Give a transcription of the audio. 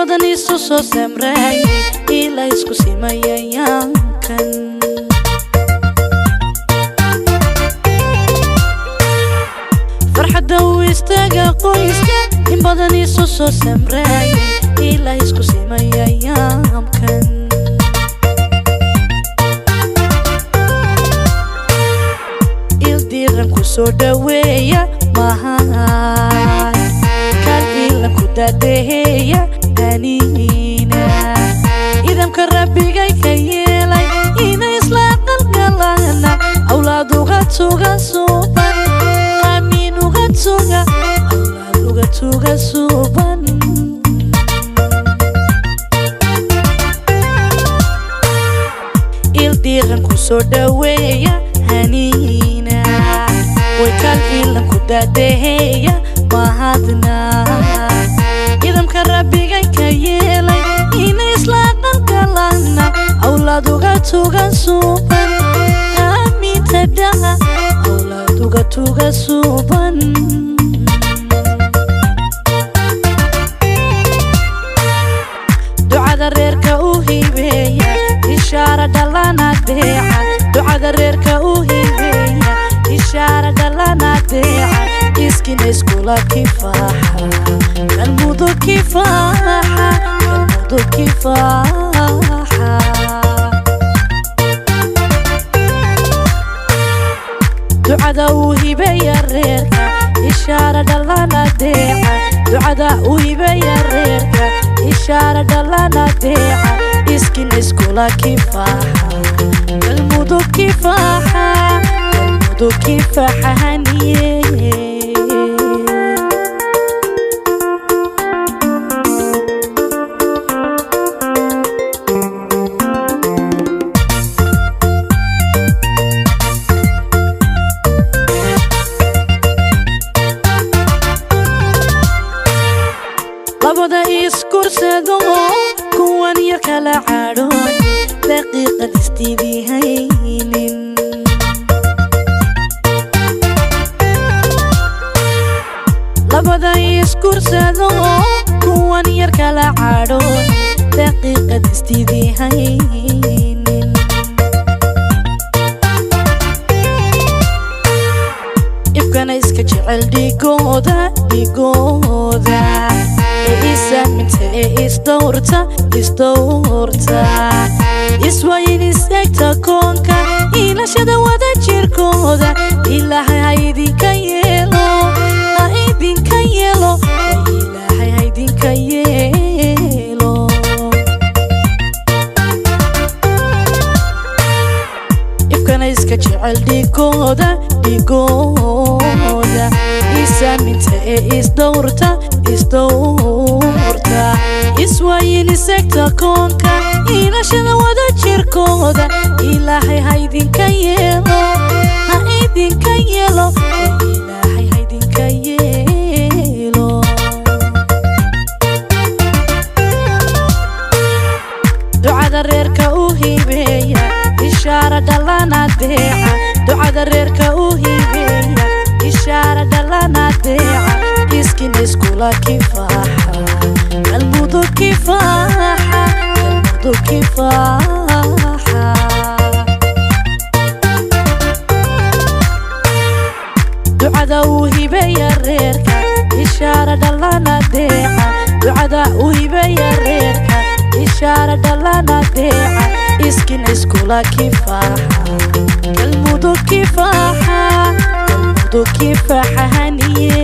badan isu soo samray ila isku simayayaan kan farxadda u istaaga qoyska in badan isu soo samray ila isku simayayaan kan ildiran ku soo dhaweeya mahan kal ila ku dadeeya anina idamka rabbigay ka yeelay ina isla qalgalana awlaaduga tuga suuban aaminuga tuga awlaaduga tuga suuban ildiran ku soo dhaweeya anina way kal ila ku dadeeya mahadna idamka rabbigay ka yeelay ina isla qalgalana awlaaduga tuga suuban aaminta dhaha awlaaduga tuga suuban ducada reerka u hibeeya ishaara dhalana deeca ducada reerka u hibeeya ishaara dhalana deeca iskina iskula kifaaxa kalmudu kifaaxa kalmudu kifaaxa ducada u hibeeya reerka ishaara dhalana deeca ducada u hibeeya reerka ishaara dhalana deeca iskina iskula kifaaxa kalmudu kifaaxa kalmudu kifaaxa haniye labada iskursado kuwan yar kala caadhoon daqiiqad istiidihaynin labada iskursado kuwan yar kala caadhoon daqiiqad istiidihaynin ibkana iska jecel dhigooda isaaminta isdowrta iswayin isegta koonka ilashada wada jirkooda ilaahay haydinka yeelo haydinka yeelo ilaahay haydinka yeelo ibkana iska jecel dhigooda isaaminta isdowrta iswayin isegta koonka ilashada wada jirkooda ilaahay haydinka yeelo haydinka yeelo ilaahay haydinka yeelo ducada reerka u hibeeya ishaara dhalana deeca ducada reerka u hibeeya ishaara dhalana deeca iskina iskula kifaaxa kalmudu kifaaxa kalmudu kifaaxa ducada u hibeeya reerka ishaara dhalana deeca ducada u hibeeya reerka ishaara dhalana deeca iskina iskula kifaaxa kalmudu kifaaxa kalmudu kifaaxa haniye